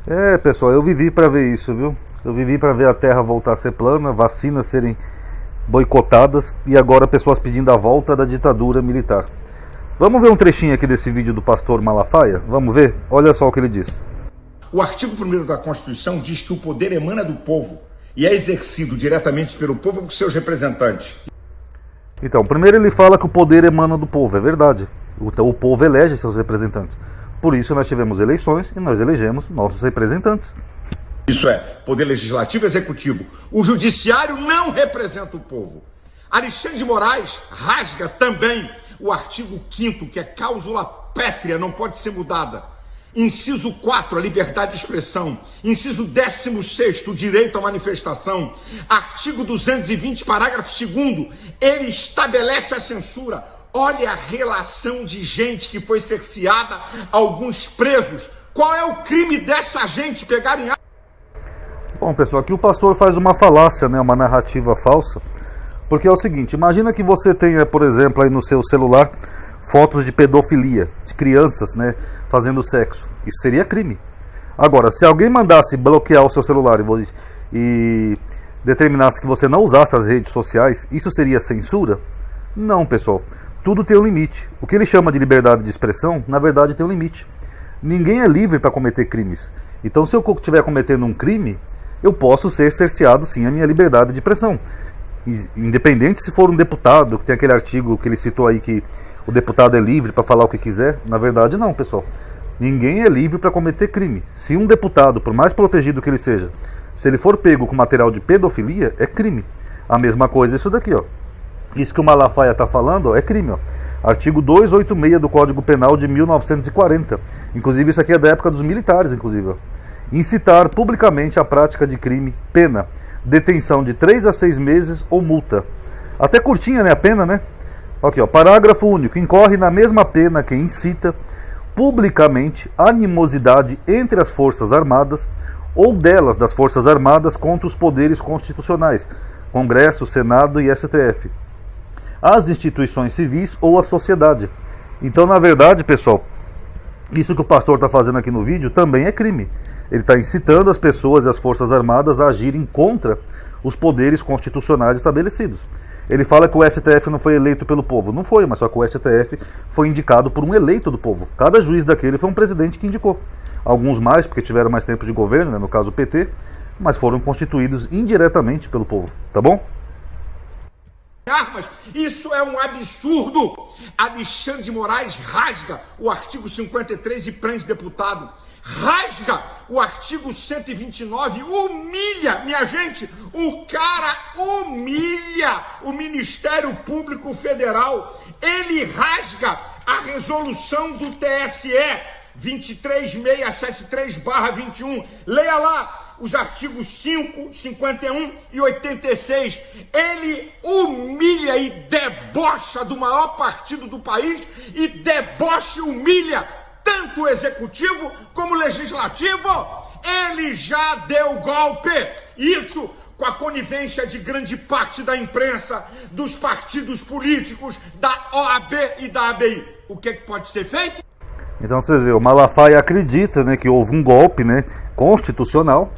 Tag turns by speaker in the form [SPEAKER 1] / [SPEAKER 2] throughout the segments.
[SPEAKER 1] É, pessoal, eu vivi para ver isso, viu? Eu vivi para ver a Terra voltar a ser plana, vacinas serem boicotadas e agora pessoas pedindo a volta da ditadura militar. Vamos ver um trechinho aqui desse vídeo do pastor Malafaia? Vamos ver? Olha só o que ele diz.
[SPEAKER 2] O artigo 1º da Constituição diz que o poder emana do povo e é exercido diretamente pelo povo por seus representantes.
[SPEAKER 1] Então, primeiro ele fala que o poder emana do povo, é verdade. O povo elege seus representantes. Por isso nós tivemos eleições e nós elegemos nossos representantes.
[SPEAKER 2] Isso é, poder legislativo e executivo. O judiciário não representa o povo. Alexandre de Moraes rasga também o artigo 5º, que é cláusula pétrea, não pode ser mudada. Inciso 4, a liberdade de expressão. Inciso 16º, o direito à manifestação. Artigo 220, parágrafo 2º, ele estabelece a censura. Olha a relação de gente que foi cerceada, alguns presos. Qual é o crime dessa gente pegarem...
[SPEAKER 1] Bom, pessoal, aqui o pastor faz uma falácia, né, uma narrativa falsa. Porque é o seguinte, imagina que você tenha, por exemplo, aí no seu celular fotos de pedofilia, de crianças, né, fazendo sexo. Isso seria crime. Agora, se alguém mandasse bloquear o seu celular e determinasse que você não usasse as redes sociais, isso seria censura? Não, pessoal. Tudo tem um limite. O que ele chama de liberdade de expressão, na verdade, tem um limite. Ninguém é livre para cometer crimes. Então, se eu estiver cometendo um crime, eu posso ser cerceado, sim, a minha liberdade de expressão. Independente se for um deputado, que tem aquele artigo que ele citou aí que o deputado é livre para falar o que quiser. Na verdade, não, pessoal. Ninguém é livre para cometer crime. Se um deputado, por mais protegido que ele seja, se ele for pego com material de pedofilia, é crime. A mesma coisa isso daqui, ó. Isso que o Malafaia está falando, ó, é crime, ó. Artigo 286 do Código Penal de 1940. Inclusive, isso aqui é da época dos militares, inclusive, ó. Incitar publicamente a prática de crime, pena, detenção de 3 a 6 meses ou multa. Até curtinha, né, a pena, né? Aqui, ó, parágrafo único. Incorre na mesma pena quem incita publicamente animosidade entre as Forças Armadas ou delas, das Forças Armadas, contra os poderes constitucionais, Congresso, Senado e STF, as instituições civis ou a sociedade. Então, na verdade, pessoal, isso que o pastor está fazendo aqui no vídeo também é crime. Ele está incitando as pessoas e as Forças Armadas a agirem contra os poderes constitucionais estabelecidos. Ele fala que o STF não foi eleito pelo povo. Não foi, mas só que o STF foi indicado por um eleito do povo. Cada juiz daquele foi um presidente que indicou. Alguns mais, porque tiveram mais tempo de governo, né, no caso o PT, mas foram constituídos indiretamente pelo povo. Tá bom?
[SPEAKER 2] Armas, isso é um absurdo. Alexandre de Moraes rasga o artigo 53 e prende deputado. Rasga o artigo 129, humilha, minha gente, o cara humilha o Ministério Público Federal. Ele rasga a resolução do TSE 23673/21. Leia lá os artigos 5, 51 e 86. Ele humilha e debocha do maior partido do país e debocha e humilha tanto o executivo como o legislativo. Ele já deu golpe. Isso com a conivência de grande parte da imprensa, dos partidos políticos, da OAB e da ABI. O que pode ser feito?
[SPEAKER 1] Então vocês veem, o Malafaia acredita, né, que houve um golpe, né, constitucional.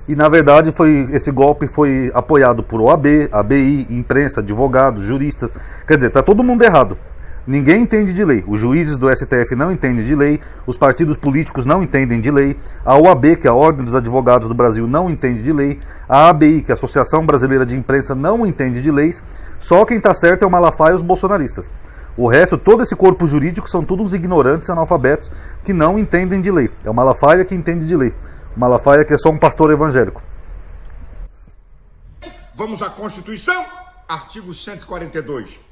[SPEAKER 1] E na verdade esse golpe foi apoiado por OAB, ABI, imprensa, advogados, juristas. Quer dizer, está todo mundo errado. Ninguém entende de lei. Os juízes do STF não entendem de lei, os partidos políticos não entendem de lei, a OAB, que é a Ordem dos Advogados do Brasil, não entende de lei, a ABI, que é a Associação Brasileira de Imprensa, não entende de leis. Só quem está certo é o Malafaia e os bolsonaristas. O resto, todo esse corpo jurídico, são todos uns ignorantes, analfabetos, que não entendem de lei. É o Malafaia que entende de lei. O Malafaia que é só um pastor evangélico.
[SPEAKER 2] Vamos à Constituição, artigo 142.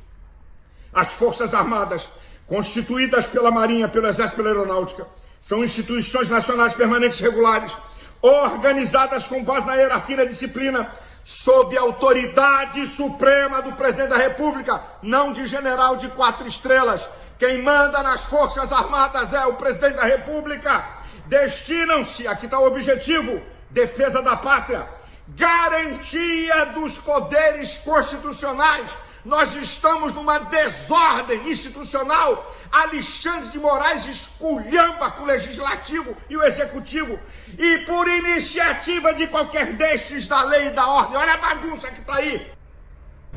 [SPEAKER 2] As Forças Armadas, constituídas pela Marinha, pelo Exército e pela Aeronáutica, são instituições nacionais permanentes regulares, organizadas com base na hierarquia e na disciplina, sob a autoridade suprema do Presidente da República, não de general de 4 estrelas. Quem manda nas Forças Armadas é o Presidente da República. Destinam-se, aqui está o objetivo, defesa da pátria, garantia dos poderes constitucionais. Nós estamos numa desordem institucional. Alexandre de Moraes esculhamba com o Legislativo e o Executivo, e por iniciativa de qualquer destes da lei e da ordem. Olha a bagunça que está aí.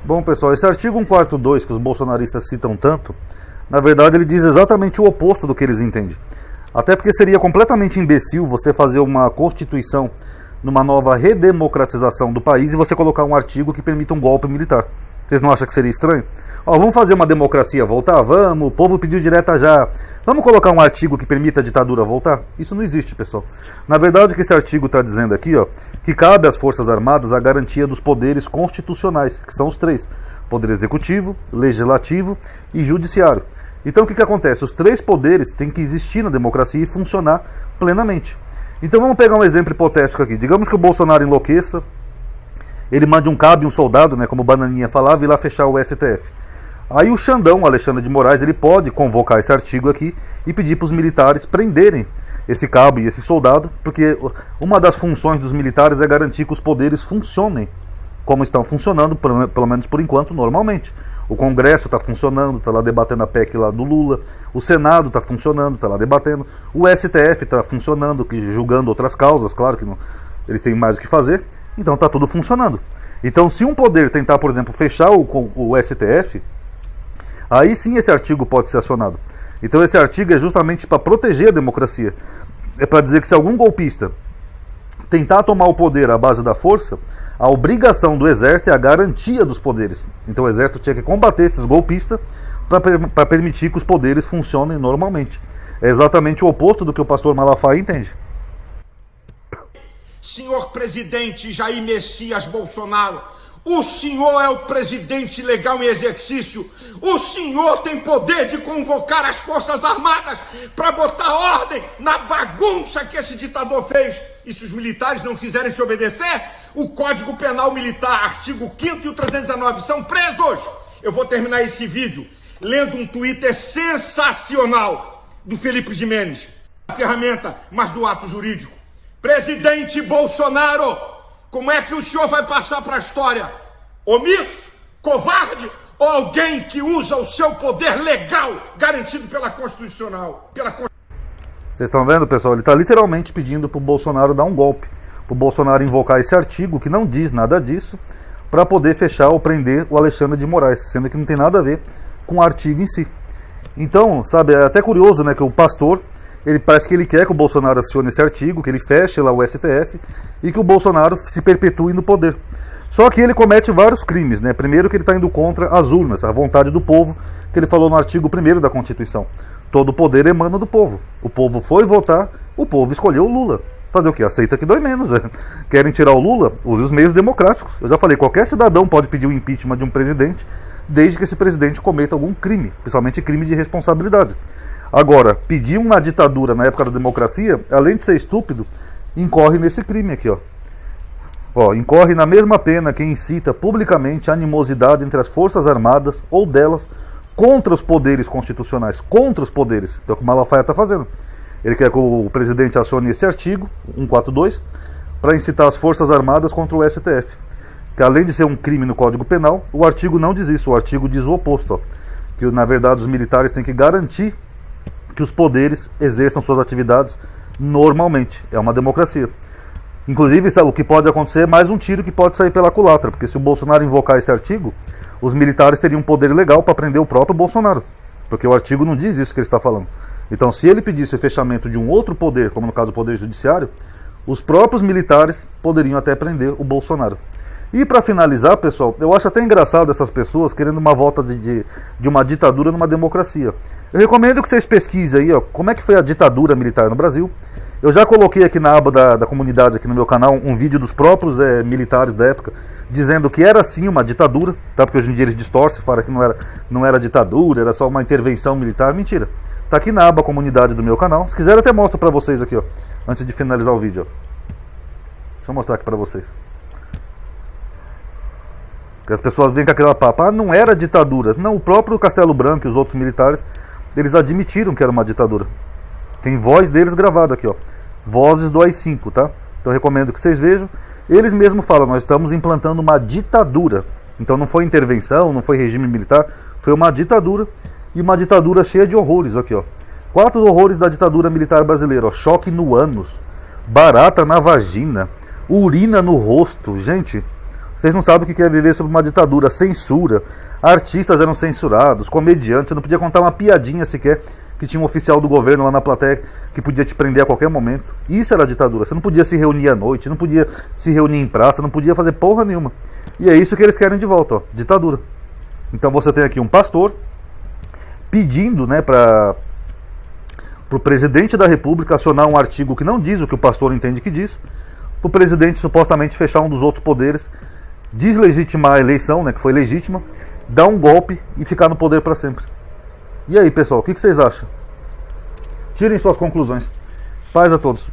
[SPEAKER 1] Bom, pessoal, esse artigo 142 que os bolsonaristas citam tanto, na verdade ele diz exatamente o oposto do que eles entendem. Até porque seria completamente imbecil você fazer uma constituição numa nova redemocratização do país e você colocar um artigo que permita um golpe militar. Vocês não acham que seria estranho? Ó, vamos fazer uma democracia voltar? Vamos, o povo pediu direta já. Vamos colocar um artigo que permita a ditadura voltar? Isso não existe, pessoal. Na verdade, o que esse artigo está dizendo aqui, ó, que cabe às Forças Armadas a garantia dos poderes constitucionais, que são os três: poder executivo, legislativo e judiciário. Então o que acontece? Os três poderes têm que existir na democracia e funcionar plenamente. Então vamos pegar um exemplo hipotético aqui. Digamos que o Bolsonaro enlouqueça, ele mande um cabo e um soldado, né, como o Bananinha falava, ir lá fechar o STF. Aí o Xandão, Alexandre de Moraes, ele pode convocar esse artigo aqui e pedir para os militares prenderem esse cabo e esse soldado, porque uma das funções dos militares é garantir que os poderes funcionem como estão funcionando, pelo menos por enquanto, normalmente. O Congresso está funcionando, está lá debatendo a PEC lá do Lula. O Senado está funcionando, está lá debatendo. O STF está funcionando, julgando outras causas, claro que não, eles têm mais o que fazer. Então está tudo funcionando. Então se um poder tentar, por exemplo, fechar o STF, aí sim esse artigo pode ser acionado. Então esse artigo é justamente para proteger a democracia. É para dizer que se algum golpista tentar tomar o poder à base da força, a obrigação do exército é a garantia dos poderes. Então o exército tinha que combater esses golpistas para permitir que os poderes funcionem normalmente. É exatamente o oposto do que o pastor Malafaia entende.
[SPEAKER 2] Senhor presidente Jair Messias Bolsonaro, o senhor é o presidente legal em exercício. O senhor tem poder de convocar as Forças Armadas para botar ordem na bagunça que esse ditador fez. E se os militares não quiserem se obedecer, o Código Penal Militar, artigo 5º e o 319, são presos. Eu vou terminar esse vídeo lendo um Twitter sensacional do Felipe Jimenez. A ferramenta, mas do ato jurídico. Presidente Bolsonaro, como é que o senhor vai passar para a história? Omisso? Covarde? Ou alguém que usa o seu poder legal, garantido pela Constitucional?
[SPEAKER 1] Vocês estão vendo, pessoal? Ele está literalmente pedindo para o Bolsonaro dar um golpe. Para o Bolsonaro invocar esse artigo, que não diz nada disso, para poder fechar ou prender o Alexandre de Moraes, sendo que não tem nada a ver com o artigo em si. Então, sabe, é até curioso, né, que o pastor, ele parece que ele quer que o Bolsonaro acione esse artigo, que ele feche lá o STF e que o Bolsonaro se perpetue no poder. Só que ele comete vários crimes, né? Primeiro que ele está indo contra as urnas, a vontade do povo, que ele falou no artigo 1º da Constituição. Todo poder emana do povo. O povo foi votar, o povo escolheu o Lula. Fazer o quê? Aceita que dói menos. Querem tirar o Lula? Use os meios democráticos. Eu já falei, qualquer cidadão pode pedir o impeachment de um presidente, desde que esse presidente cometa algum crime, principalmente crime de responsabilidade. Agora, pedir uma ditadura na época da democracia, além de ser estúpido, incorre nesse crime aqui, ó. Incorre na mesma pena quem incita publicamente a animosidade entre as Forças Armadas ou delas contra os poderes constitucionais, contra os poderes. Então é o que o Malafaia está fazendo. Ele quer que o presidente acione esse artigo, 142, para incitar as Forças Armadas contra o STF. Que além de ser um crime no Código Penal, o artigo não diz isso, o artigo diz o oposto. Ó. Que na verdade os militares têm que garantir que os poderes exerçam suas atividades normalmente. É uma democracia. Inclusive, o que pode acontecer é mais um tiro que pode sair pela culatra, porque se o Bolsonaro invocar esse artigo, os militares teriam poder legal para prender o próprio Bolsonaro, porque o artigo não diz isso que ele está falando. Então, se ele pedisse o fechamento de um outro poder, como no caso o Poder Judiciário, os próprios militares poderiam até prender o Bolsonaro. E para finalizar, pessoal, eu acho até engraçado essas pessoas querendo uma volta de uma ditadura numa democracia. Eu recomendo que vocês pesquisem aí, ó, como é que foi a ditadura militar no Brasil. Eu já coloquei aqui na aba da comunidade, aqui no meu canal, um vídeo dos próprios militares da época, dizendo que era sim uma ditadura, tá? Porque hoje em dia eles distorcem, falam que não era ditadura, era só uma intervenção militar. Mentira. Tá aqui na aba comunidade do meu canal. Se quiser eu até mostro pra vocês aqui, ó, antes de finalizar o vídeo. Ó. Deixa eu mostrar aqui pra vocês. Porque as pessoas vêm com aquela papo, não era ditadura. Não, o próprio Castelo Branco e os outros militares, eles admitiram que era uma ditadura. Tem voz deles gravada aqui, ó. Vozes do AI-5, tá? Então eu recomendo que vocês vejam. Eles mesmos falam, nós estamos implantando uma ditadura. Então não foi intervenção, não foi regime militar, foi uma ditadura. e uma ditadura cheia de horrores. Aqui, ó. 4 horrores da ditadura militar brasileira, ó. Choque no ânus, barata na vagina, urina no rosto. Gente, vocês não sabem o que é viver sob uma ditadura. Censura, artistas eram censurados, comediantes, você não podia contar uma piadinha sequer, que tinha um oficial do governo lá na plateia que podia te prender a qualquer momento. Isso era ditadura. Você não podia se reunir à noite, não podia se reunir em praça, não podia fazer porra nenhuma. E é isso que eles querem de volta, ó, ditadura. Então você tem aqui um pastor pedindo, né, para o presidente da República acionar um artigo que não diz o que o pastor entende que diz, para o presidente supostamente fechar um dos outros poderes, deslegitimar a eleição, né, que foi legítima, dar um golpe e ficar no poder para sempre. E aí, pessoal, o que vocês acham? Tirem suas conclusões. Paz a todos.